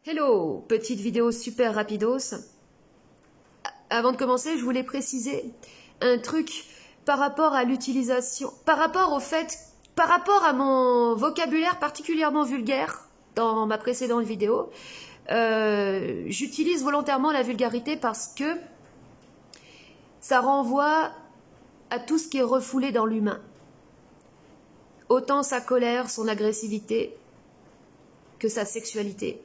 Hello, petite vidéo super rapidos. Avant de commencer, je voulais préciser un truc par rapport à l'utilisation, par rapport à mon vocabulaire particulièrement vulgaire dans ma précédente vidéo. J'utilise volontairement la vulgarité parce que ça renvoie à tout ce qui est refoulé dans l'humain. Autant sa colère, son agressivité, que sa sexualité.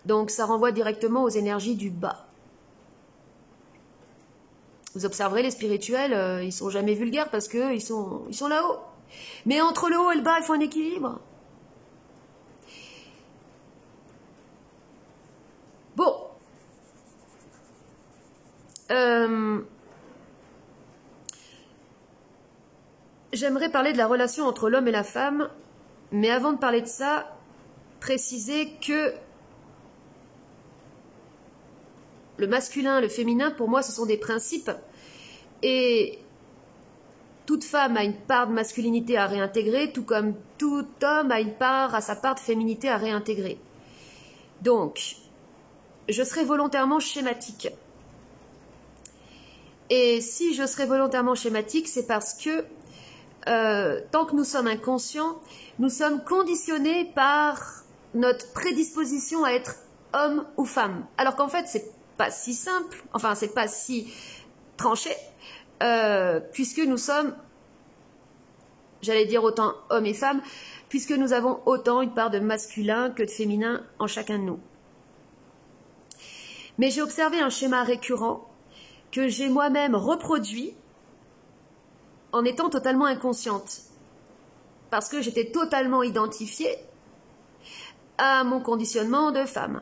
Donc ça renvoie directement aux énergies du bas. Vous observerez, les spirituels, ils sont jamais vulgaires parce qu'ils sont là-haut. Mais entre le haut et le bas, il faut un équilibre. Bon. J'aimerais parler de la relation entre l'homme et la femme, mais avant de parler de ça, préciser que le masculin, le féminin, pour moi, ce sont des principes. Et toute femme a une part de masculinité à réintégrer, tout comme tout homme a sa part de féminité à réintégrer. Donc, je serai volontairement schématique. Et si je serai volontairement schématique, c'est parce que tant que nous sommes inconscients, nous sommes conditionnés par notre prédisposition à être homme ou femme. Alors qu'en fait, c'est pas si simple, enfin c'est pas si tranché, puisque nous sommes, j'allais dire autant hommes et femmes, puisque nous avons autant une part de masculin que de féminin en chacun de nous. Mais j'ai observé un schéma récurrent que j'ai moi-même reproduit en étant totalement inconsciente, parce que j'étais totalement identifiée à mon conditionnement de femme.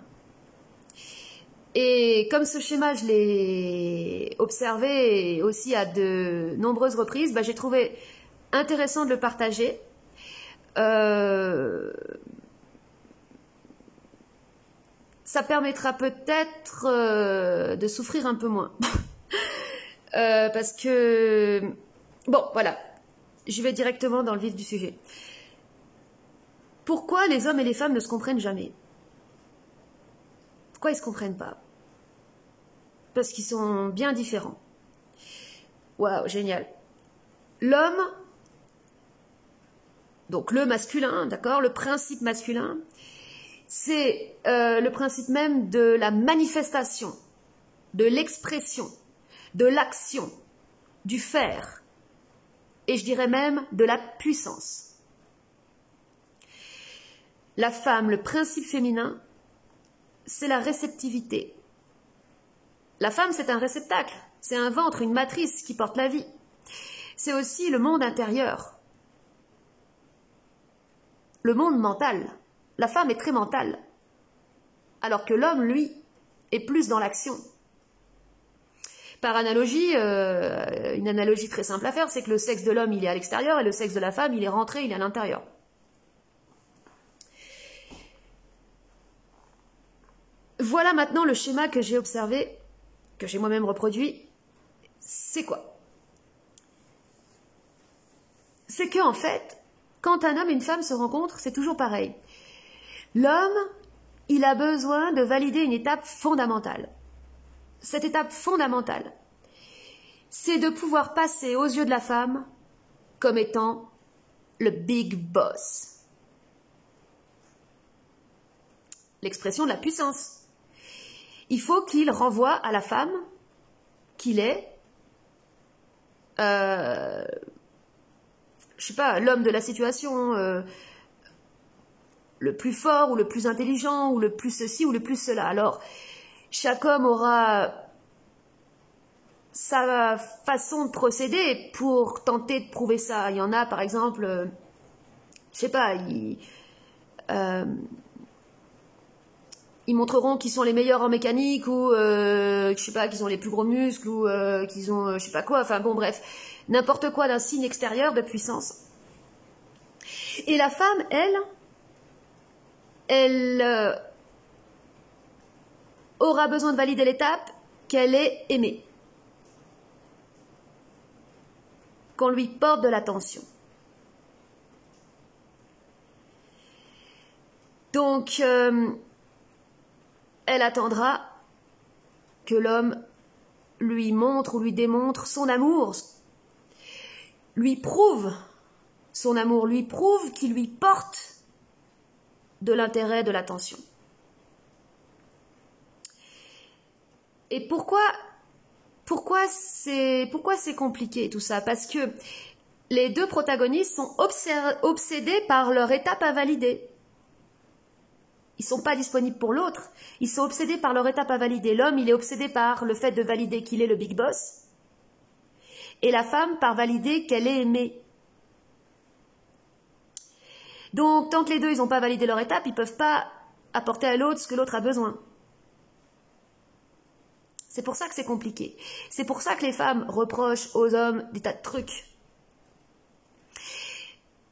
Et comme ce schéma, je l'ai observé aussi à de nombreuses reprises, j'ai trouvé intéressant de le partager. Ça permettra peut-être de souffrir un peu moins. Parce que... Bon, voilà. Je vais directement dans le vif du sujet. Pourquoi les hommes et les femmes ne se comprennent jamais ? Pourquoi ils ne se comprennent pas? Parce qu'ils sont bien différents. Waouh, génial. L'homme, donc le masculin, d'accord, le principe masculin, c'est le principe même de la manifestation, de l'expression, de l'action, du faire, et je dirais même de la puissance. La femme, le principe féminin, c'est la réceptivité. La femme, c'est un réceptacle, c'est un ventre, une matrice qui porte la vie. C'est aussi le monde intérieur, le monde mental. La femme est très mentale, alors que l'homme, lui, est plus dans l'action. Par analogie, une analogie très simple à faire, c'est que le sexe de l'homme, il est à l'extérieur, et le sexe de la femme, il est rentré, il est à l'intérieur. Voilà maintenant le schéma que j'ai observé, que j'ai moi-même reproduit. C'est quoi? C'est que en fait, quand un homme et une femme se rencontrent, c'est toujours pareil. L'homme, il a besoin de valider une étape fondamentale. Cette étape fondamentale, c'est de pouvoir passer aux yeux de la femme comme étant le big boss. L'expression de la puissance. Il faut qu'il renvoie à la femme qu'il est, je sais pas, l'homme de la situation, le plus fort ou le plus intelligent ou le plus ceci ou le plus cela. Alors, chaque homme aura sa façon de procéder pour tenter de prouver ça. Il y en a, par exemple, je sais pas, ils montreront qu'ils sont les meilleurs en mécanique ou je sais pas, qu'ils ont les plus gros muscles ou qu'ils ont je sais pas quoi, enfin bon bref, n'importe quoi d'un signe extérieur de puissance. Et la femme, elle aura besoin de valider l'étape qu'elle est aimée, qu'on lui porte de l'attention. Donc, elle attendra que l'homme lui montre ou lui démontre son amour, lui prouve son amour, lui prouve qu'il lui porte de l'intérêt, de l'attention. Et pourquoi c'est compliqué tout ça? Parce que les deux protagonistes sont obsédés par leur étape à valider. Ils ne sont pas disponibles pour l'autre, ils sont obsédés par leur étape à valider. L'homme, il est obsédé par le fait de valider qu'il est le big boss, et la femme par valider qu'elle est aimée. Donc, tant que les deux, ils n'ont pas validé leur étape, ils ne peuvent pas apporter à l'autre ce que l'autre a besoin. C'est pour ça que c'est compliqué. C'est pour ça que les femmes reprochent aux hommes des tas de trucs.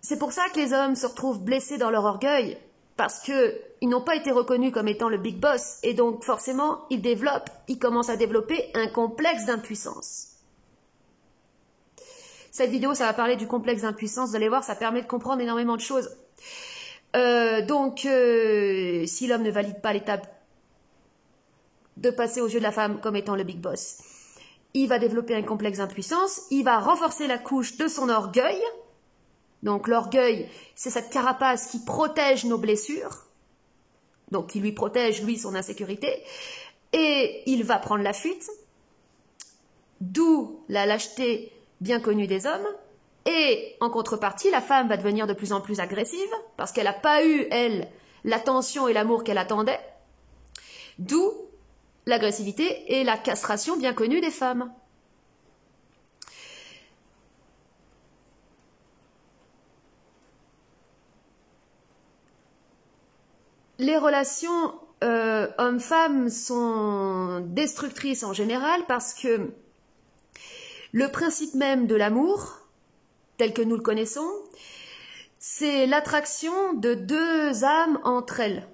C'est pour ça que les hommes se retrouvent blessés dans leur orgueil, parce qu'ils n'ont pas été reconnus comme étant le big boss, et donc forcément, ils commencent à développer un complexe d'impuissance. Cette vidéo, ça va parler du complexe d'impuissance, vous allez voir, ça permet de comprendre énormément de choses. Si l'homme ne valide pas l'étape de passer aux yeux de la femme comme étant le big boss, il va développer un complexe d'impuissance, il va renforcer la couche de son orgueil. Donc l'orgueil, c'est cette carapace qui protège nos blessures, donc qui lui protège, lui, son insécurité, et il va prendre la fuite, d'où la lâcheté bien connue des hommes, et en contrepartie, la femme va devenir de plus en plus agressive, parce qu'elle n'a pas eu, elle, l'attention et l'amour qu'elle attendait, d'où l'agressivité et la castration bien connue des femmes. Les relations hommes-femmes sont destructrices en général parce que le principe même de l'amour, tel que nous le connaissons, c'est l'attraction de deux âmes entre elles.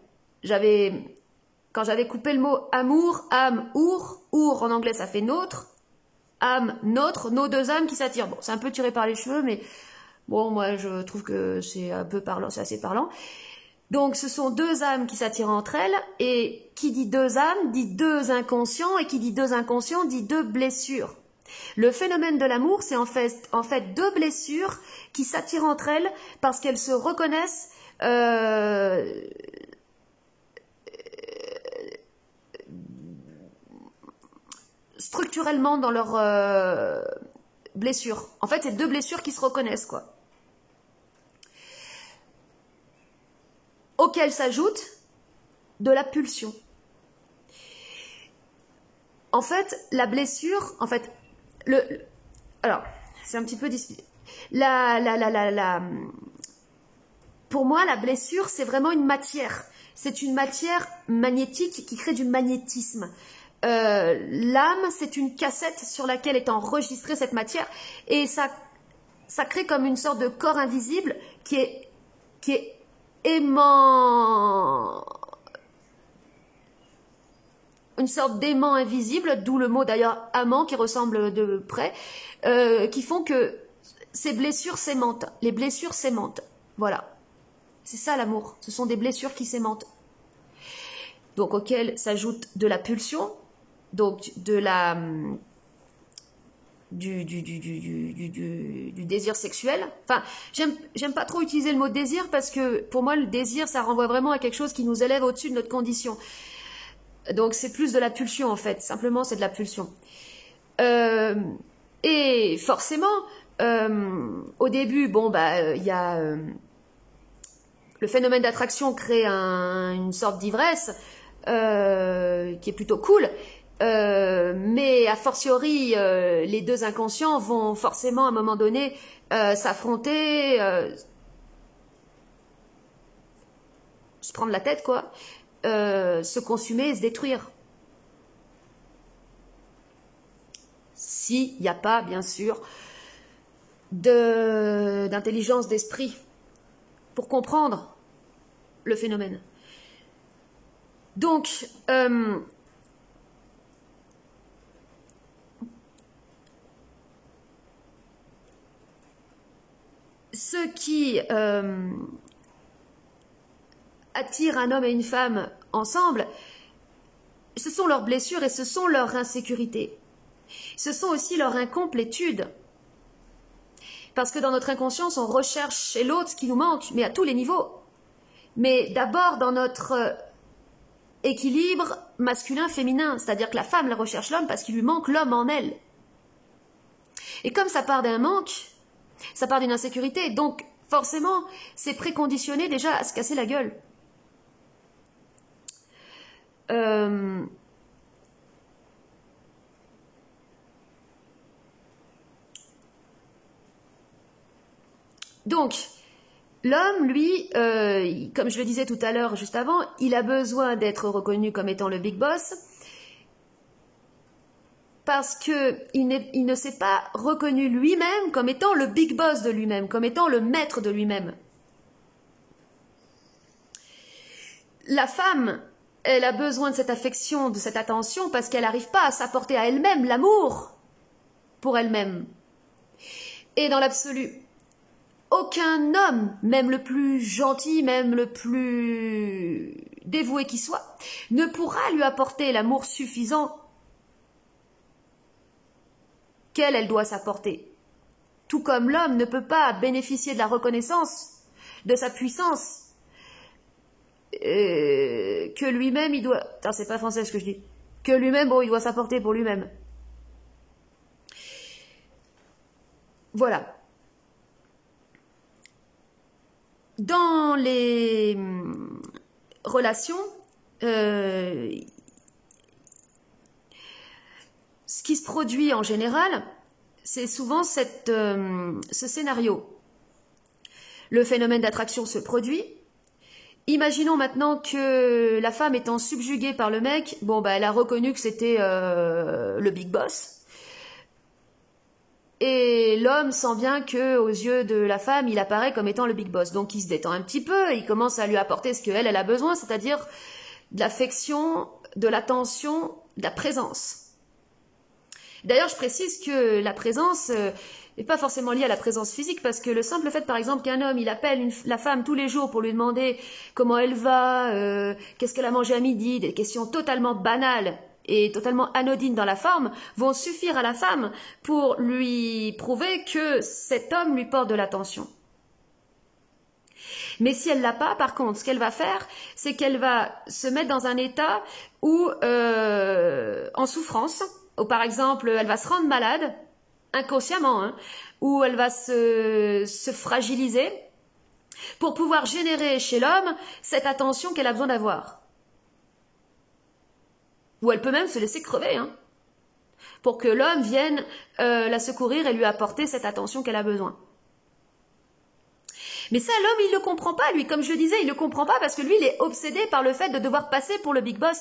Quand j'avais coupé le mot amour, âme, our en anglais ça fait nôtre, âme, nôtre, nos deux âmes qui s'attirent. Bon, c'est un peu tiré par les cheveux, mais bon, moi je trouve que c'est un peu parlant, c'est assez parlant. Donc ce sont deux âmes qui s'attirent entre elles, et qui dit deux âmes dit deux inconscients, et qui dit deux inconscients dit deux blessures. Le phénomène de l'amour, c'est en fait deux blessures qui s'attirent entre elles parce qu'elles se reconnaissent structurellement dans leurs blessures. En fait, c'est deux blessures qui se reconnaissent, quoi. Auquel s'ajoute de la pulsion. En fait, la blessure, en fait, alors, c'est un petit peu disputé. Pour moi, la blessure, c'est vraiment une matière. C'est une matière magnétique qui crée du magnétisme. L'âme, c'est une cassette sur laquelle est enregistrée cette matière, et ça crée comme une sorte de corps invisible qui est aimant, une sorte d'aimant invisible, d'où le mot d'ailleurs amant qui ressemble de près, qui font que ces blessures s'aimantent, les blessures s'aimantent, voilà, c'est ça l'amour, ce sont des blessures qui s'aimantent, donc auxquelles s'ajoute de la pulsion, donc du désir sexuel. Enfin, j'aime pas trop utiliser le mot désir parce que pour moi le désir ça renvoie vraiment à quelque chose qui nous élève au-dessus de notre condition. Donc c'est plus de la pulsion en fait, simplement c'est de la pulsion. Et forcément, au début, bon bah il y a le phénomène d'attraction crée une sorte d'ivresse qui est plutôt cool. Mais a fortiori, les deux inconscients vont forcément à un moment donné s'affronter, se prendre la tête quoi, se consumer et se détruire. S'il n'y a pas, bien sûr, d'intelligence d'esprit pour comprendre le phénomène. Donc, ce qui attirent un homme et une femme ensemble, ce sont leurs blessures et ce sont leurs insécurités. Ce sont aussi leur incomplétude. Parce que dans notre inconscience, on recherche chez l'autre ce qui nous manque, mais à tous les niveaux. Mais d'abord dans notre équilibre masculin-féminin, c'est-à-dire que la femme la recherche l'homme parce qu'il lui manque l'homme en elle. Et comme ça part d'un manque, ça part d'une insécurité, donc forcément, c'est préconditionné déjà à se casser la gueule. Donc, l'homme, lui, comme je le disais tout à l'heure, juste avant, il a besoin d'être reconnu comme étant le big boss parce qu'il ne s'est pas reconnu lui-même comme étant le big boss de lui-même, comme étant le maître de lui-même. La femme, elle a besoin de cette affection, de cette attention, parce qu'elle n'arrive pas à s'apporter à elle-même l'amour pour elle-même. Et dans l'absolu, aucun homme, même le plus gentil, même le plus dévoué qui soit, ne pourra lui apporter l'amour suffisant qu'elle doit s'apporter. Tout comme l'homme ne peut pas bénéficier de la reconnaissance, de sa puissance, que lui-même il doit... Attends, c'est pas français ce que je dis. Que lui-même, bon, il doit s'apporter pour lui-même. Voilà. Dans les relations, ce qui se produit en général, c'est souvent ce scénario. Le phénomène d'attraction se produit. Imaginons maintenant que la femme étant subjuguée par le mec, bon bah elle a reconnu que c'était le big boss. Et l'homme sent bien que aux yeux de la femme, il apparaît comme étant le big boss. Donc il se détend un petit peu, il commence à lui apporter ce qu'elle a besoin, c'est-à-dire de l'affection, de l'attention, de la présence. D'ailleurs, je précise que la présence n'est pas forcément liée à la présence physique, parce que le simple fait, par exemple, qu'un homme, il appelle la femme tous les jours pour lui demander comment elle va, qu'est-ce qu'elle a mangé à midi, des questions totalement banales et totalement anodines dans la forme, vont suffire à la femme pour lui prouver que cet homme lui porte de l'attention. Mais si elle l'a pas, par contre, ce qu'elle va faire, c'est qu'elle va se mettre dans un état où, en souffrance, ou par exemple, elle va se rendre malade, inconsciemment, hein, où elle va se fragiliser pour pouvoir générer chez l'homme cette attention qu'elle a besoin d'avoir. Ou elle peut même se laisser crever, hein, pour que l'homme vienne la secourir et lui apporter cette attention qu'elle a besoin. Mais ça, l'homme, il ne le comprend pas, lui. Comme je le disais, il ne le comprend pas parce que lui, il est obsédé par le fait de devoir passer pour le big boss,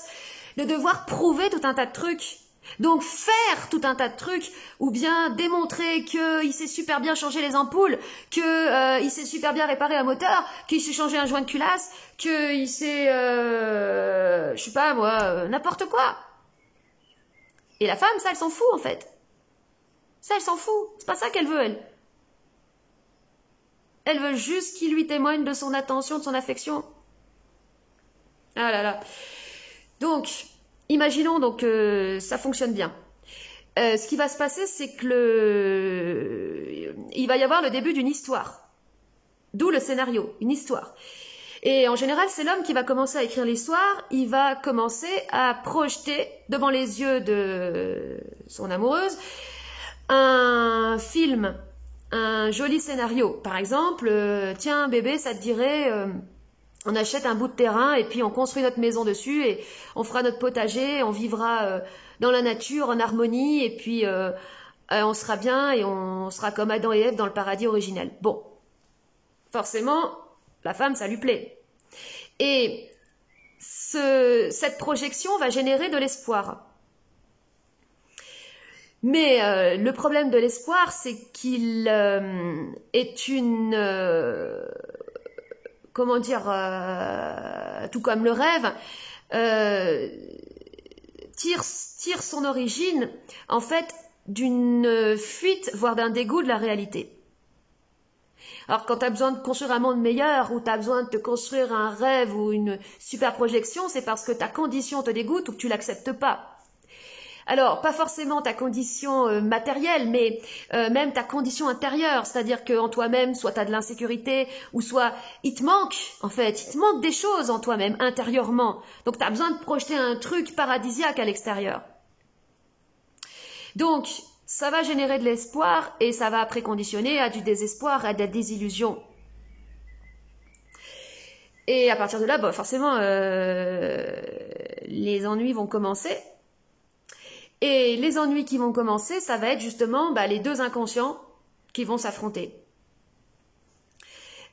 de devoir prouver tout un tas de trucs. Donc faire tout un tas de trucs, ou bien démontrer qu'il sait super bien changer les ampoules, qu'il sait super bien réparer un moteur, qu'il sait changer un joint de culasse, qu'il sait, je sais pas moi, n'importe quoi. Et la femme, ça, elle s'en fout en fait. Ça, elle s'en fout. C'est pas ça qu'elle veut, elle. Elle veut juste qu'il lui témoigne de son attention, de son affection. Ah là là. Donc, imaginons donc que ça fonctionne bien. Ce qui va se passer, c'est que il va y avoir le début d'une histoire. D'où le scénario, une histoire. Et en général, c'est l'homme qui va commencer à écrire l'histoire. Il va commencer à projeter devant les yeux de son amoureuse un film, un joli scénario. Par exemple, tiens bébé, ça te dirait... on achète un bout de terrain et puis on construit notre maison dessus et on fera notre potager, on vivra dans la nature en harmonie et puis on sera bien et on sera comme Adam et Ève dans le paradis originel. Bon, forcément, la femme, ça lui plaît. Et cette projection va générer de l'espoir. Mais le problème de l'espoir, c'est qu'il est une... comment dire, tout comme le rêve, tire son origine, en fait, d'une fuite, voire d'un dégoût de la réalité. Alors quand tu as besoin de construire un monde meilleur ou tu as besoin de te construire un rêve ou une super projection, c'est parce que ta condition te dégoûte ou que tu l'acceptes pas. Alors, pas forcément ta condition matérielle, mais même ta condition intérieure, c'est-à-dire qu'en toi-même, soit tu as de l'insécurité, ou soit il te manque, en fait, il te manque des choses en toi-même, intérieurement. Donc, tu as besoin de projeter un truc paradisiaque à l'extérieur. Donc, ça va générer de l'espoir et ça va préconditionner à du désespoir, à des désillusions. Et à partir de là, bah, forcément, les ennuis vont commencer. Et les ennuis qui vont commencer, ça va être justement les deux inconscients qui vont s'affronter.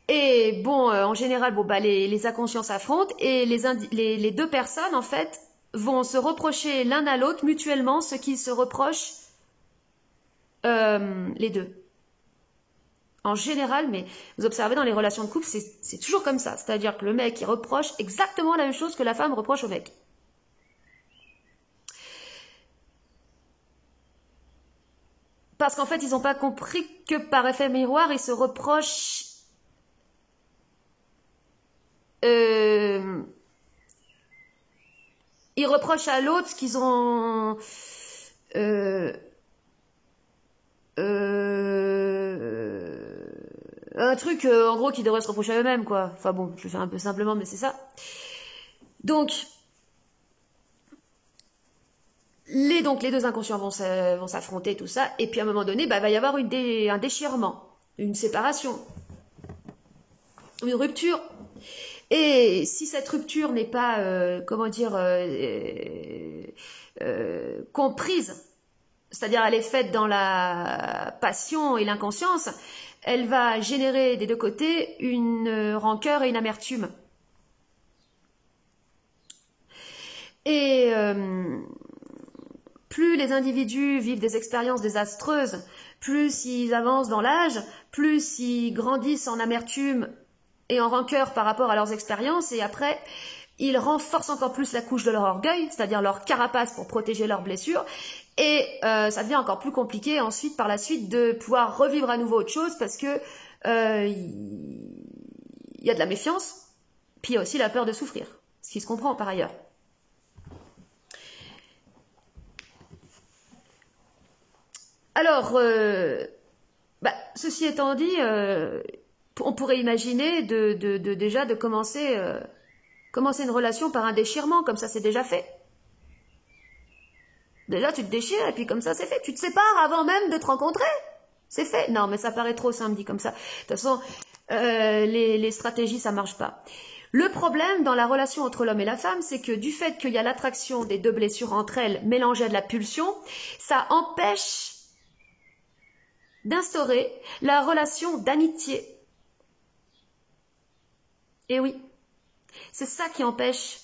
Et bon, en général, les inconscients s'affrontent et les deux personnes, en fait, vont se reprocher l'un à l'autre mutuellement ce qu'ils se reprochent les deux. En général, mais vous observez dans les relations de couple, c'est toujours comme ça. C'est-à-dire que le mec, il reproche exactement la même chose que la femme reproche au mec. Parce qu'en fait, ils n'ont pas compris que par effet miroir, ils se reprochent... ils reprochent à l'autre ce qu'ils ont... un truc, en gros, qu'ils devraient se reprocher à eux-mêmes, quoi. Enfin bon, je le fais un peu simplement, mais c'est ça. Donc... les deux inconscients vont s'affronter, tout ça, et puis à un moment donné, va y avoir un déchirement, une séparation, une rupture. Et si cette rupture n'est pas, comprise, c'est-à-dire elle est faite dans la passion et l'inconscience, elle va générer des deux côtés une rancœur et une amertume. Et... plus les individus vivent des expériences désastreuses, plus ils avancent dans l'âge, plus ils grandissent en amertume et en rancœur par rapport à leurs expériences, et après, ils renforcent encore plus la couche de leur orgueil, c'est-à-dire leur carapace pour protéger leurs blessures, et ça devient encore plus compliqué ensuite, par la suite, de pouvoir revivre à nouveau autre chose, parce que il y a de la méfiance, puis il y a aussi la peur de souffrir, ce qui se comprend par ailleurs. Alors, ceci étant dit, on pourrait imaginer déjà de commencer une relation par un déchirement, comme ça c'est déjà fait. Déjà tu te déchires et puis comme ça c'est fait. Tu te sépares avant même de te rencontrer. C'est fait. Non, mais ça paraît trop simple dit comme ça. De toute façon, les stratégies ça marche pas. Le problème dans la relation entre l'homme et la femme, c'est que du fait qu'il y a l'attraction des deux blessures entre elles mélangées à de la pulsion, ça empêche d'instaurer la relation d'amitié. Et oui, c'est ça qui empêche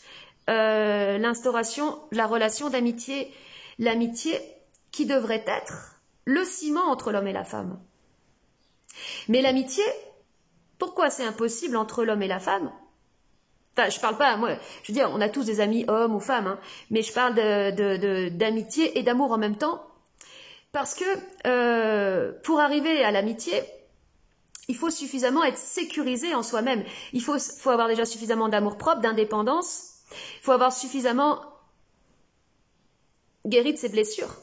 l'instauration de la relation d'amitié, l'amitié qui devrait être le ciment entre l'homme et la femme. Mais l'amitié, pourquoi c'est impossible entre l'homme et la femme? Enfin, je parle pas, moi, je veux dire, on a tous des amis hommes ou femmes, hein, mais je parle d'amitié et d'amour en même temps. Parce que pour arriver à l'amitié, il faut suffisamment être sécurisé en soi-même. Il faut avoir déjà suffisamment d'amour-propre, d'indépendance. Il faut avoir suffisamment guéri de ses blessures.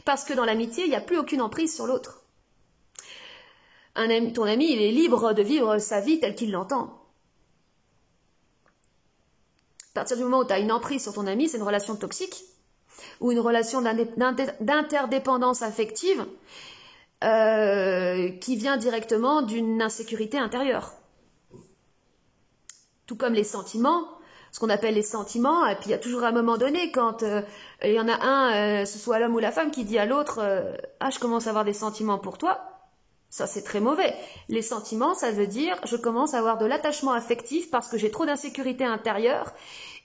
Parce que dans l'amitié, il n'y a plus aucune emprise sur l'autre. Ton ami, il est libre de vivre sa vie telle qu'il l'entend. À partir du moment où tu as une emprise sur ton ami, c'est une relation toxique. Ou une relation d'interdépendance affective qui vient directement d'une insécurité intérieure. Tout comme les sentiments, ce qu'on appelle les sentiments, et puis il y a toujours un moment donné quand il y en a un, ce soit l'homme ou la femme, qui dit à l'autre « Ah, je commence à avoir des sentiments pour toi », ça c'est très mauvais. Les sentiments, ça veut dire « Je commence à avoir de l'attachement affectif parce que j'ai trop d'insécurité intérieure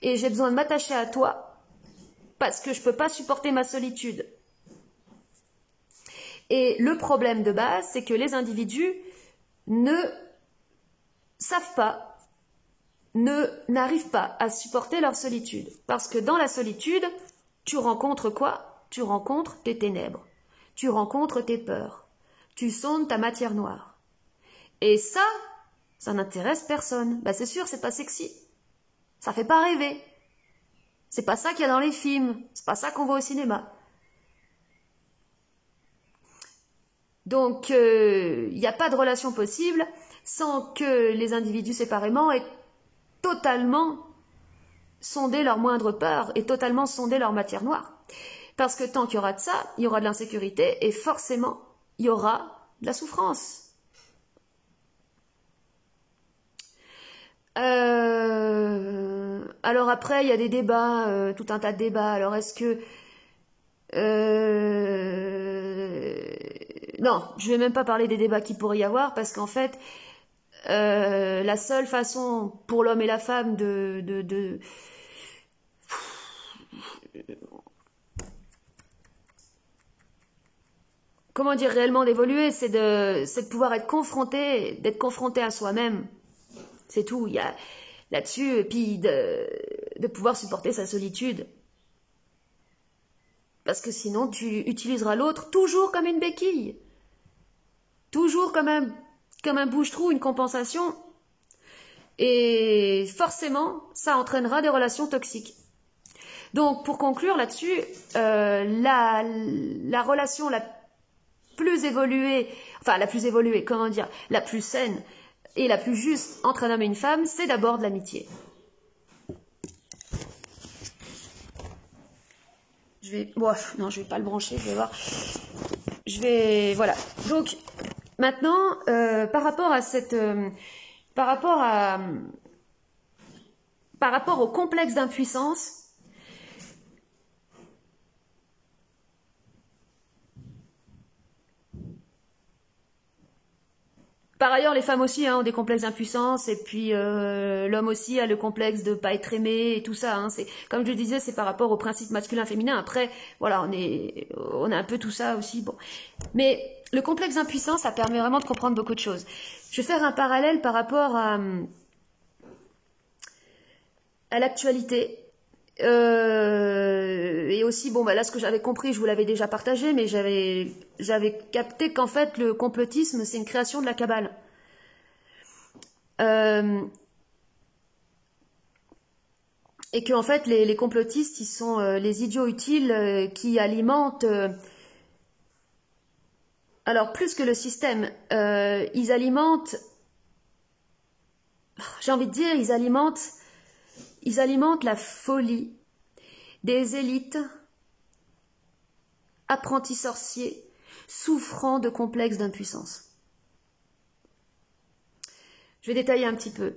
et j'ai besoin de m'attacher à toi ». Parce que je ne peux pas supporter ma solitude. Et le problème de base, c'est que les individus ne savent pas, n'arrivent pas à supporter leur solitude. Parce que dans la solitude, tu rencontres quoi? Tu rencontres tes ténèbres. Tu rencontres tes peurs. Tu sondes ta matière noire. Et ça n'intéresse personne. Bah c'est sûr, c'est pas sexy. Ça fait pas rêver. C'est pas ça qu'il y a dans les films. C'est pas ça qu'on voit au cinéma. Donc, il n'y a pas de relation possible sans que les individus séparément aient totalement sondé leur moindre peur et totalement sondé leur matière noire. Parce que tant qu'il y aura de ça, il y aura de l'insécurité et forcément, il y aura de la souffrance. Alors après, il y a des débats, tout un tas de débats. Alors est-ce que... non, je vais même pas parler des débats qu'il pourrait y avoir parce qu'en fait, la seule façon pour l'homme et la femme comment dire réellement d'évoluer, c'est de pouvoir être confronté, d'être confronté à soi-même. C'est tout. Il y a là-dessus, et puis de pouvoir supporter sa solitude. Parce que sinon, tu utiliseras l'autre toujours comme une béquille. Toujours comme un bouche-trou, une compensation. Et forcément, ça entraînera des relations toxiques. Donc, pour conclure là-dessus, la relation la plus évoluée, comment dire, la plus saine et la plus juste entre un homme et une femme, c'est d'abord de l'amitié. Non, je vais pas le brancher, je vais voir. Voilà. Donc, maintenant, par rapport au complexe d'impuissance, par ailleurs, les femmes aussi ont des complexes d'impuissance, et puis l'homme aussi a le complexe de pas être aimé et tout ça. C'est comme je le disais, c'est par rapport au principe masculin-féminin. Après, voilà, on a un peu tout ça aussi. Bon, mais le complexe d'impuissance, ça permet vraiment de comprendre beaucoup de choses. Je vais faire un parallèle par rapport à l'actualité. Et aussi, bon, bah là, ce que j'avais compris, je vous l'avais déjà partagé, mais j'avais capté qu'en fait, le complotisme, c'est une création de la Kabbale. Et que en fait, les complotistes, ils sont les idiots utiles qui alimentent... alors, plus que le système, ils alimentent... J'ai envie de dire, ils alimentent la folie des élites, apprentis sorciers, souffrant de complexes d'impuissance. Je vais détailler un petit peu.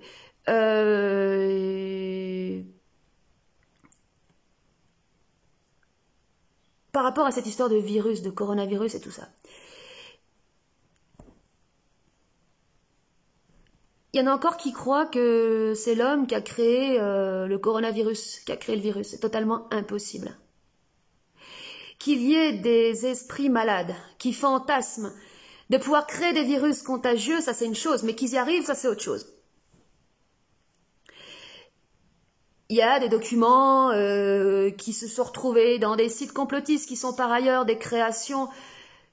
Par rapport à cette histoire de virus, de coronavirus et tout ça. Il y en a encore qui croient que c'est l'homme qui a créé le coronavirus, qui a créé le virus. C'est totalement impossible. Qu'il y ait des esprits malades qui fantasment de pouvoir créer des virus contagieux, ça c'est une chose, mais qu'ils y arrivent, ça c'est autre chose. Il y a des documents qui se sont retrouvés dans des sites complotistes qui sont par ailleurs des créations,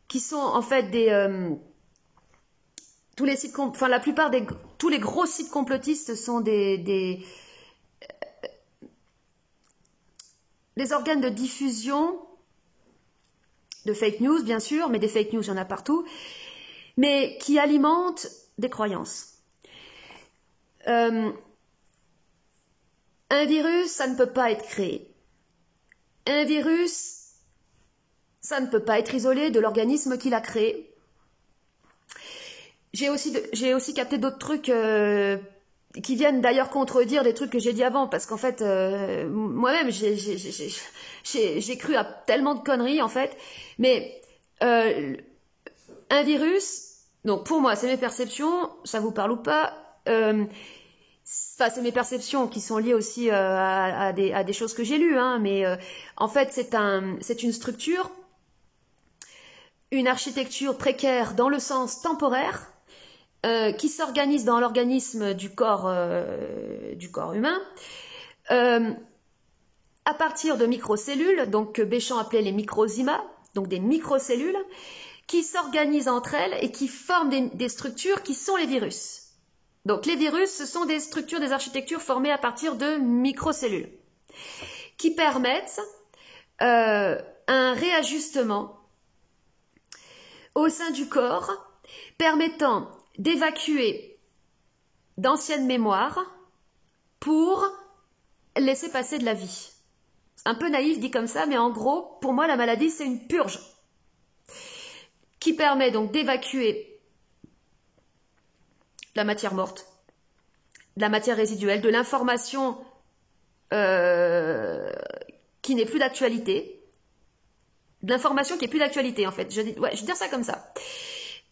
qui sont en fait tous les sites, enfin la plupart tous les gros sites complotistes sont des organes de diffusion de fake news, bien sûr, mais des fake news, il y en a partout, mais qui alimentent des croyances. Un virus, ça ne peut pas être créé. Un virus, ça ne peut pas être isolé de l'organisme qui l'a créé. J'ai aussi capté d'autres trucs qui viennent d'ailleurs contredire des trucs que j'ai dit avant, parce qu'en fait, moi-même, j'ai cru à tellement de conneries, en fait. Mais un virus, donc pour moi, c'est mes perceptions, ça vous parle ou pas, c'est mes perceptions qui sont liées aussi à des choses que j'ai lues, hein, mais en fait, c'est une structure, une architecture précaire dans le sens temporaire, qui s'organise dans l'organisme du corps humain, à partir de microcellules, donc que Béchamp appelait les microzymas, donc des microcellules, qui s'organisent entre elles et qui forment des structures qui sont les virus. Donc les virus, ce sont des structures, des architectures formées à partir de microcellules qui permettent un réajustement au sein du corps, permettant d'évacuer d'anciennes mémoires pour laisser passer de la vie. C'est un peu naïf dit comme ça, mais en gros, pour moi, la maladie, c'est une purge qui permet donc d'évacuer la matière morte, de la matière résiduelle, de l'information qui n'est plus d'actualité, de l'information qui n'est plus d'actualité en fait, je vais dire ça comme ça.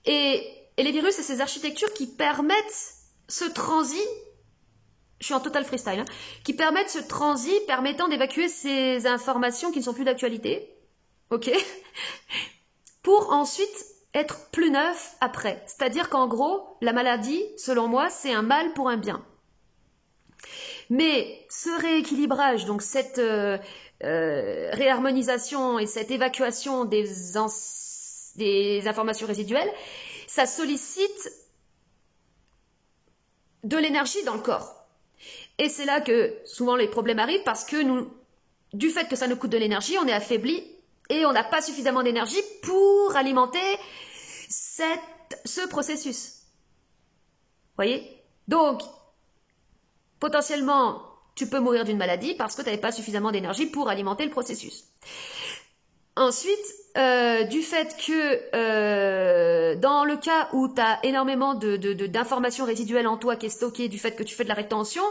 Et les virus, c'est ces architectures qui permettent ce transit, je suis en total freestyle, hein, qui permettent ce transit permettant d'évacuer ces informations qui ne sont plus d'actualité, ok, pour ensuite être plus neuf après. C'est-à-dire qu'en gros, la maladie, selon moi, c'est un mal pour un bien. Mais ce rééquilibrage, donc cette réharmonisation et cette évacuation des informations résiduelles, ça sollicite de l'énergie dans le corps. Et c'est là que souvent les problèmes arrivent parce que nous, du fait que ça nous coûte de l'énergie, on est affaibli et on n'a pas suffisamment d'énergie pour alimenter ce processus. Vous voyez? Donc, potentiellement, tu peux mourir d'une maladie parce que tu n'avais pas suffisamment d'énergie pour alimenter le processus. Ensuite, du fait que dans le cas où tu as énormément d'informations résiduelles en toi qui est stockée du fait que tu fais de la rétention,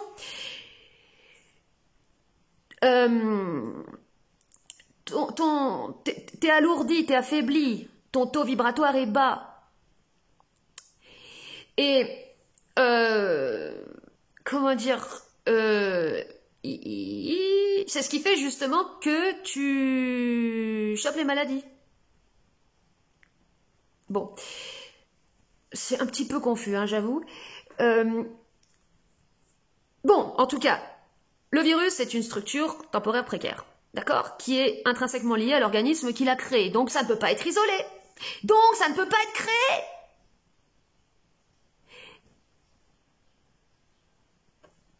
t'es alourdi, t'es affaibli, ton taux vibratoire est bas. Et comment dire, c'est ce qui fait justement que tu chopes les maladies. Bon, c'est un petit peu confus, hein, j'avoue. Bon, en tout cas, le virus est une structure temporaire précaire, d'accord, qui est intrinsèquement liée à l'organisme qui l'a créé. Donc ça ne peut pas être isolé. Donc ça ne peut pas être créé.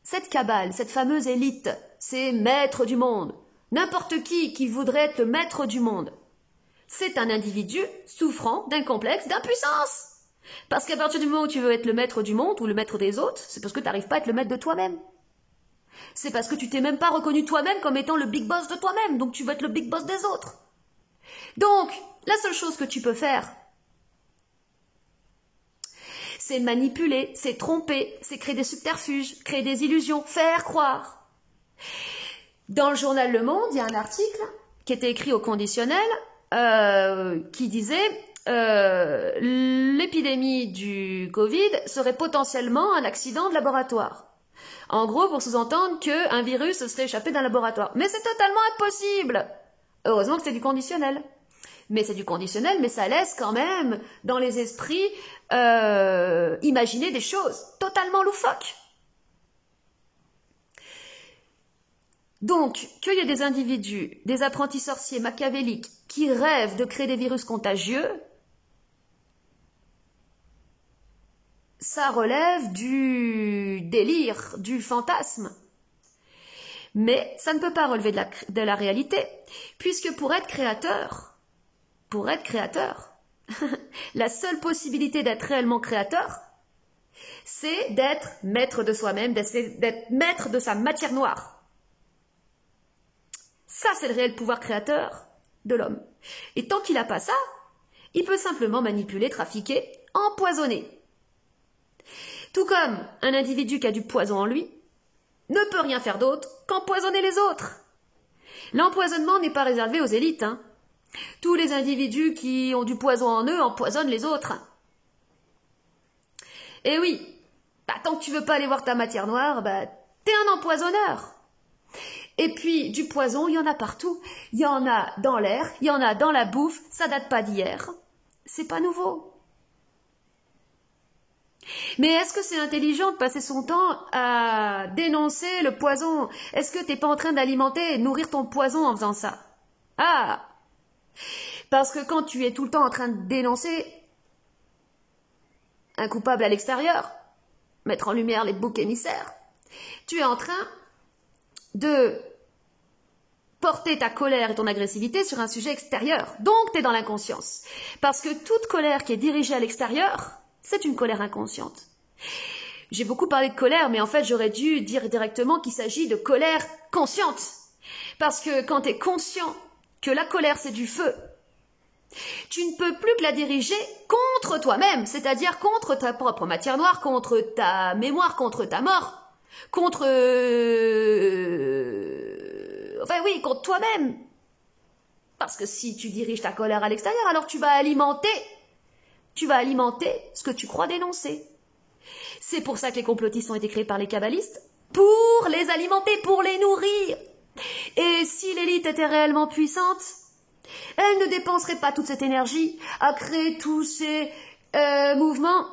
Cette cabale, cette fameuse élite, c'est maître du monde. N'importe qui voudrait être le maître du monde, c'est un individu souffrant d'un complexe d'impuissance. Parce qu'à partir du moment où tu veux être le maître du monde ou le maître des autres, c'est parce que tu n'arrives pas à être le maître de toi-même. C'est parce que tu t'es même pas reconnu toi-même comme étant le big boss de toi-même, donc tu veux être le big boss des autres. Donc, la seule chose que tu peux faire, c'est manipuler, c'est tromper, c'est créer des subterfuges, créer des illusions, faire croire. Dans le journal Le Monde, il y a un article qui était écrit au conditionnel qui disait l'épidémie du Covid serait potentiellement un accident de laboratoire. En gros, pour sous-entendre qu'un virus se serait échappé d'un laboratoire. Mais c'est totalement impossible. Heureusement que c'est du conditionnel. Mais c'est du conditionnel, mais ça laisse quand même dans les esprits imaginer des choses totalement loufoques. Donc, qu'il y ait des individus, des apprentis sorciers machiavéliques qui rêvent de créer des virus contagieux, ça relève du délire, du fantasme. Mais ça ne peut pas relever de la réalité, puisque pour être créateur, la seule possibilité d'être réellement créateur, c'est d'être maître de soi-même, d'être maître de sa matière noire. Ça, c'est le réel pouvoir créateur de l'homme. Et tant qu'il n'a pas ça, il peut simplement manipuler, trafiquer, empoisonner. Tout comme un individu qui a du poison en lui ne peut rien faire d'autre qu'empoisonner les autres. L'empoisonnement n'est pas réservé aux élites, hein. Tous les individus qui ont du poison en eux empoisonnent les autres. Et oui, tant que tu veux pas aller voir ta matière noire, t'es un empoisonneur. Et puis, du poison, il y en a partout. Il y en a dans l'air, il y en a dans la bouffe, ça date pas d'hier. C'est pas nouveau. Mais est-ce que c'est intelligent de passer son temps à dénoncer le poison? Est-ce que t'es pas en train d'alimenter et de nourrir ton poison en faisant ça? Ah! Parce que quand tu es tout le temps en train de dénoncer un coupable à l'extérieur, mettre en lumière les boucs émissaires, tu es en train de porter ta colère et ton agressivité sur un sujet extérieur. Donc, tu es dans l'inconscience. Parce que toute colère qui est dirigée à l'extérieur, c'est une colère inconsciente. J'ai beaucoup parlé de colère, mais en fait, j'aurais dû dire directement qu'il s'agit de colère consciente. Parce que quand tu es conscient que la colère, c'est du feu, tu ne peux plus que la diriger contre toi-même, c'est-à-dire contre ta propre matière noire, contre ta mémoire, contre ta mort, contre... Enfin oui, contre toi-même. Parce que si tu diriges ta colère à l'extérieur, alors tu vas alimenter ce que tu crois dénoncer. C'est pour ça que les complotistes ont été créés par les kabbalistes, pour les alimenter, pour les nourrir. Et si l'élite était réellement puissante, elle ne dépenserait pas toute cette énergie à créer tous ces mouvements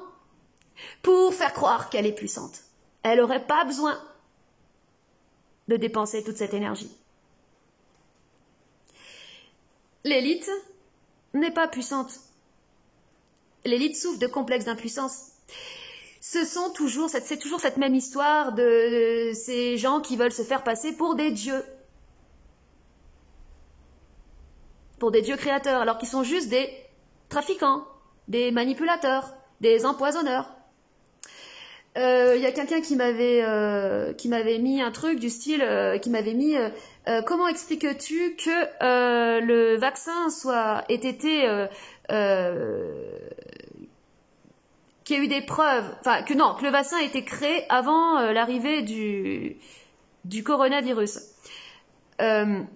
pour faire croire qu'elle est puissante. Elle n'aurait pas besoin de dépenser toute cette énergie. L'élite n'est pas puissante. L'élite souffre de complexes d'impuissance. C'est toujours cette même histoire de ces gens qui veulent se faire passer pour des dieux. Pour des dieux créateurs, alors qu'ils sont juste des trafiquants, des manipulateurs, des empoisonneurs. Il y a quelqu'un qui m'avait mis un truc du style, qui m'avait mis comment expliques-tu que le vaccin ait été qu'il y a eu des preuves, enfin que le vaccin a été créé avant l'arrivée du coronavirus. Il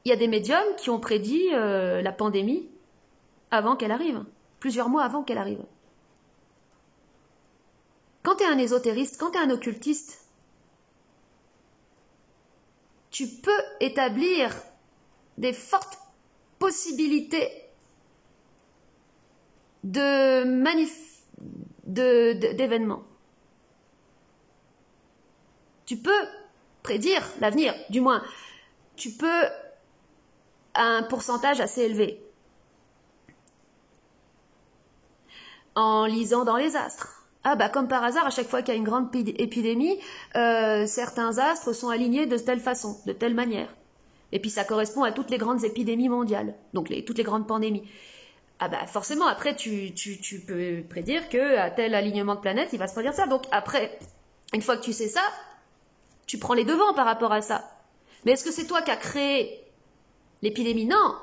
y a des médiums qui ont prédit la pandémie avant qu'elle arrive, plusieurs mois avant qu'elle arrive. Quand tu es un ésotériste, quand tu es un occultiste, tu peux établir des fortes possibilités d'événements. Tu peux prédire l'avenir, du moins, tu peux à un pourcentage assez élevé. En lisant dans les astres. Ah bah comme par hasard, à chaque fois qu'il y a une grande épidémie, certains astres sont alignés de telle façon, de telle manière. Et puis ça correspond à toutes les grandes épidémies mondiales, donc toutes les grandes pandémies. Ah bah forcément, après tu peux prédire qu'à tel alignement de planète, il va se produire ça. Donc après, une fois que tu sais ça, tu prends les devants par rapport à ça. Mais est-ce que c'est toi qui as créé l'épidémie? Non.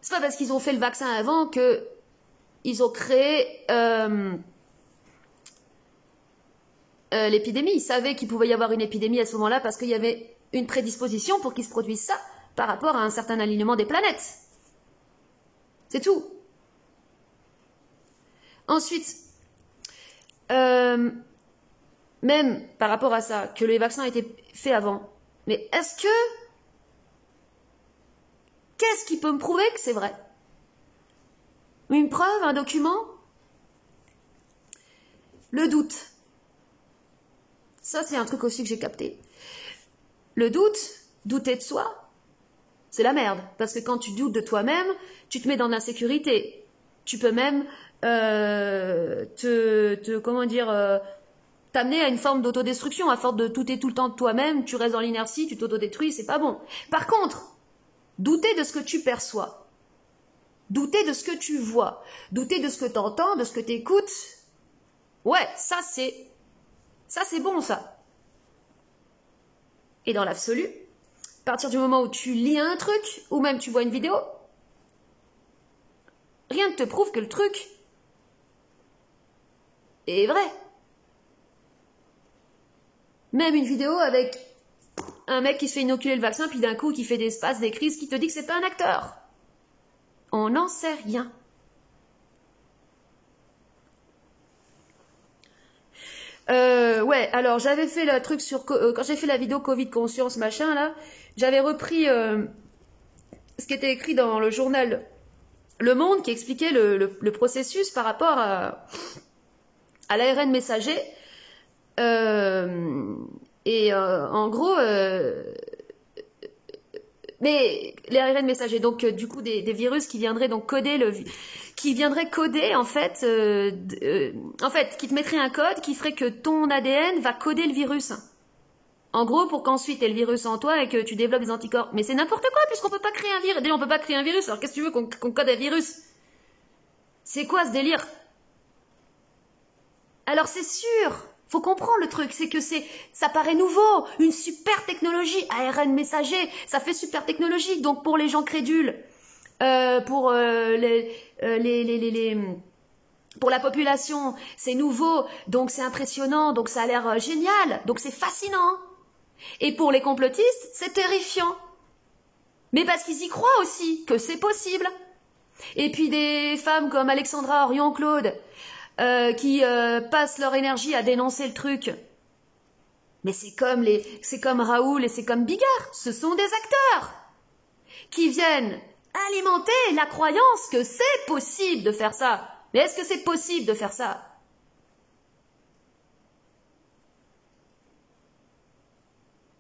C'est pas parce qu'ils ont fait le vaccin avant qu'ils ont créé l'épidémie. Ils savaient qu'il pouvait y avoir une épidémie à ce moment-là parce qu'il y avait une prédisposition pour qu'il se produise ça par rapport à un certain alignement des planètes. C'est tout. Ensuite, même par rapport à ça, que les vaccins étaient faits avant, mais qu'est-ce qui peut me prouver que c'est vrai? Une preuve, un document? Le doute. Ça, c'est un truc aussi que j'ai capté. Le doute, douter de soi, c'est la merde. Parce que quand tu doutes de toi-même, tu te mets dans l'insécurité. Tu peux même t'amener à une forme d'autodestruction. À force de douter tout le temps de toi-même, tu restes dans l'inertie, tu t'autodétruis, c'est pas bon. Par contre, douter de ce que tu perçois, douter de ce que tu vois, douter de ce que tu entends, de ce que tu écoutes, ouais, ça c'est bon ça. Et dans l'absolu, à partir du moment où tu lis un truc, ou même tu vois une vidéo, rien ne te prouve que le truc est vrai. Même une vidéo avec un mec qui se fait inoculer le vaccin, puis d'un coup qui fait des spasmes, des crises, qui te dit que c'est pas un acteur. On n'en sait rien. Ouais, alors j'avais fait le truc sur... quand j'ai fait la vidéo Covid Conscience, machin, là, j'avais repris ce qui était écrit dans le journal Le Monde qui expliquait le processus par rapport à l'ARN messager. En gros, mais les ARN messagers, donc du coup des virus qui viendraient donc coder en fait, qui te mettrait un code qui ferait que ton ADN va coder le virus. En gros, pour qu'ensuite t'aies le virus en toi et que tu développes des anticorps. Mais c'est n'importe quoi, puisqu'on peut pas créer un virus. Déjà, on peut pas créer un virus, alors qu'est-ce que tu veux qu'on code un virus? C'est quoi ce délire? Alors c'est sûr, faut comprendre le truc, c'est que ça paraît nouveau, une super technologie, ARN messager, ça fait super technologie, donc pour les gens crédules, pour pour la population, c'est nouveau, donc c'est impressionnant, donc ça a l'air génial, donc c'est fascinant. Et pour les complotistes, c'est terrifiant. Mais parce qu'ils y croient aussi, que c'est possible. Et puis des femmes comme Alexandra Orion-Claude, qui passent leur énergie à dénoncer le truc. Mais c'est comme Raoul et c'est comme Bigard, ce sont des acteurs qui viennent alimenter la croyance que c'est possible de faire ça. Mais est-ce que c'est possible de faire ça?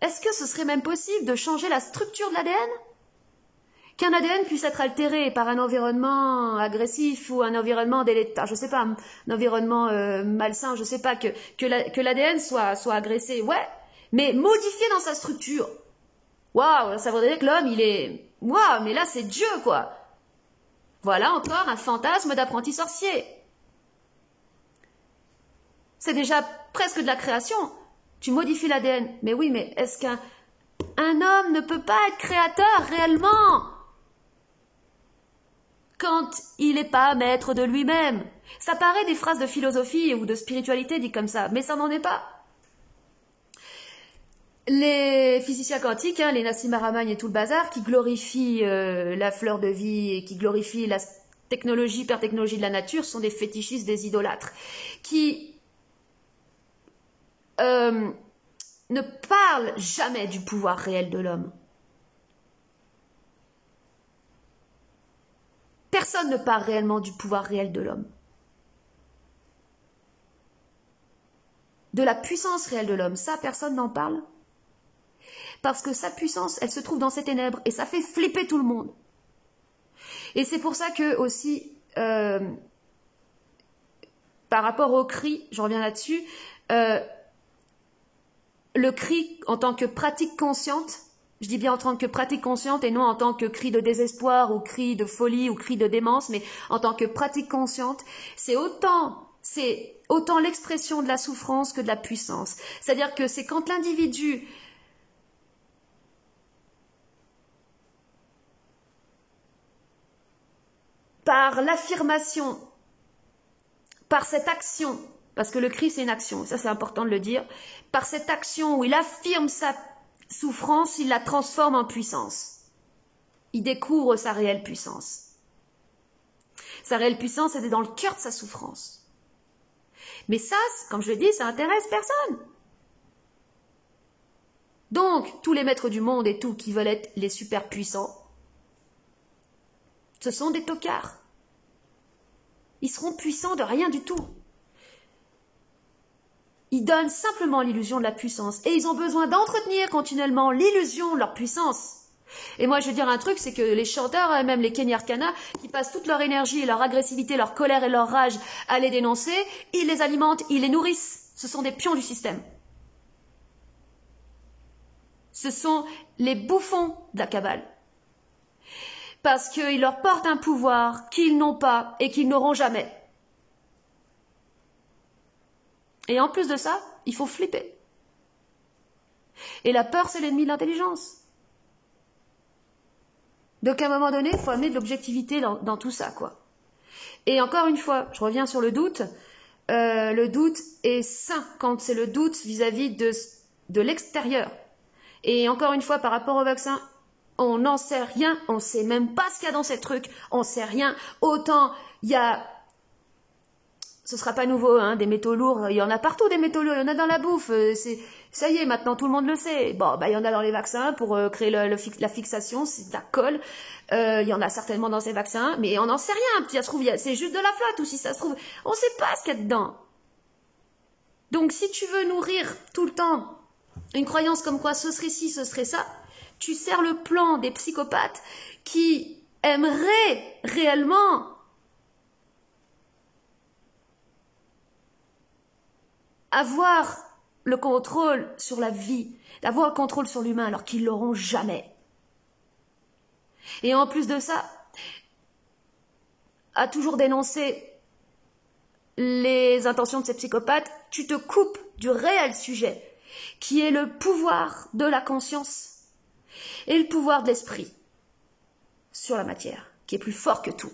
Est-ce que ce serait même possible de changer la structure de l'ADN? Qu'un ADN puisse être altéré par un environnement agressif ou un environnement délétère, je sais pas, un environnement malsain, je sais pas, que l'ADN soit agressé, ouais, mais modifié dans sa structure. Waouh, ça voudrait dire que l'homme, il est... Waouh, mais là, c'est Dieu, quoi. Voilà encore un fantasme d'apprenti sorcier. C'est déjà presque de la création. Tu modifies l'ADN. Mais oui, mais est-ce qu'un homme ne peut pas être créateur réellement quand il n'est pas maître de lui-même? Ça paraît des phrases de philosophie ou de spiritualité dit comme ça, mais ça n'en est pas. Les physiciens quantiques, les Nassim Haramein et tout le bazar, qui glorifient la fleur de vie et qui glorifient la technologie, hyper-technologie de la nature, sont des fétichistes, des idolâtres, qui ne parlent jamais du pouvoir réel de l'homme. Personne ne parle réellement du pouvoir réel de l'homme. De la puissance réelle de l'homme, ça, personne n'en parle. Parce que sa puissance, elle se trouve dans ses ténèbres et ça fait flipper tout le monde. Et c'est pour ça que aussi, par rapport au cri, je reviens là-dessus, le cri en tant que pratique consciente, je dis bien en tant que pratique consciente et non en tant que cri de désespoir ou cri de folie ou cri de démence, mais en tant que pratique consciente, c'est autant l'expression de la souffrance que de la puissance. C'est-à-dire que c'est quand l'individu par l'affirmation, par cette action, parce que le cri c'est une action, ça c'est important de le dire, par cette action où il affirme sa souffrance, il la transforme en puissance. Il découvre sa réelle puissance. Sa réelle puissance, elle est dans le cœur de sa souffrance. Mais ça, comme je le dis, ça intéresse personne. Donc, tous les maîtres du monde et tout qui veulent être les super puissants, ce sont des tocards. Ils seront puissants de rien du tout. Ils donnent simplement l'illusion de la puissance. Et ils ont besoin d'entretenir continuellement l'illusion de leur puissance. Et moi, je veux dire un truc, c'est que les chanteurs, même les Kenny Arcana, qui passent toute leur énergie, leur agressivité, leur colère et leur rage à les dénoncer, ils les alimentent, ils les nourrissent. Ce sont des pions du système. Ce sont les bouffons de la cabale. Parce qu'ils leur portent un pouvoir qu'ils n'ont pas et qu'ils n'auront jamais. Et en plus de ça, il faut flipper. Et la peur, c'est l'ennemi de l'intelligence. Donc à un moment donné, il faut amener de l'objectivité dans tout ça, quoi. Et encore une fois, je reviens sur le doute. Le doute est sain quand c'est le doute vis-à-vis de l'extérieur. Et encore une fois, par rapport au vaccin, on n'en sait rien, on ne sait même pas ce qu'il y a dans ces trucs, on ne sait rien. Autant il y a... Ce sera pas nouveau, des métaux lourds, il y en a partout des métaux lourds, il y en a dans la bouffe, Ça y est, maintenant tout le monde le sait. Bon, bah il y en a dans les vaccins pour créer la fixation, c'est de la colle. Il y en a certainement dans ces vaccins, mais on n'en sait rien. Si ça se trouve, c'est juste de la flotte, ou si ça se trouve, on ne sait pas ce qu'il y a dedans. Donc si tu veux nourrir tout le temps une croyance comme quoi ce serait ci, ce serait ça, tu sers le plan des psychopathes qui aimeraient réellement avoir le contrôle sur la vie, d'avoir le contrôle sur l'humain alors qu'ils l'auront jamais. Et en plus de ça, à toujours dénoncer les intentions de ces psychopathes, tu te coupes du réel sujet, qui est le pouvoir de la conscience et le pouvoir de l'esprit sur la matière, qui est plus fort que tout.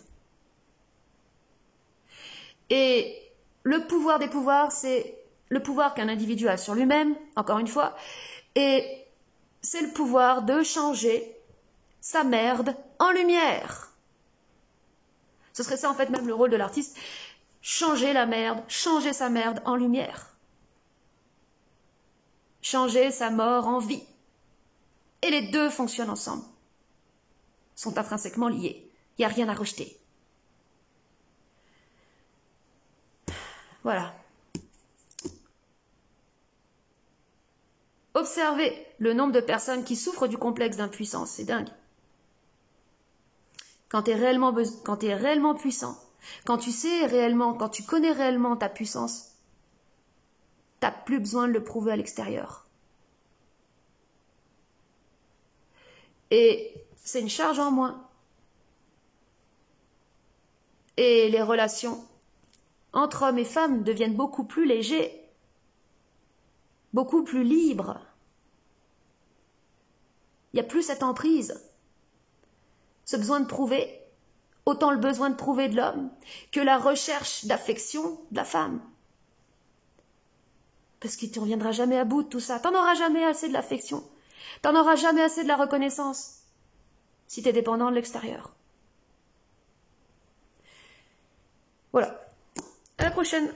Et le pouvoir des pouvoirs, c'est le pouvoir qu'un individu a sur lui-même, encore une fois, et c'est le pouvoir de changer sa merde en lumière. Ce serait ça en fait même le rôle de l'artiste, changer la merde, changer sa merde en lumière. Changer sa mort en vie. Et les deux fonctionnent ensemble, sont intrinsèquement liés, il n'y a rien à rejeter. Voilà. Observez le nombre de personnes qui souffrent du complexe d'impuissance, c'est dingue. Quand tu es réellement puissant, quand tu sais réellement, quand tu connais réellement ta puissance, tu n'as plus besoin de le prouver à l'extérieur. Et c'est une charge en moins. Et les relations entre hommes et femmes deviennent beaucoup plus légers, beaucoup plus libres. Il n'y a plus cette emprise, ce besoin de prouver, autant le besoin de prouver de l'homme que la recherche d'affection de la femme. Parce que tu ne reviendras jamais à bout de tout ça. Tu n'en auras jamais assez de l'affection. Tu n'en auras jamais assez de la reconnaissance si tu es dépendant de l'extérieur. Voilà. À la prochaine.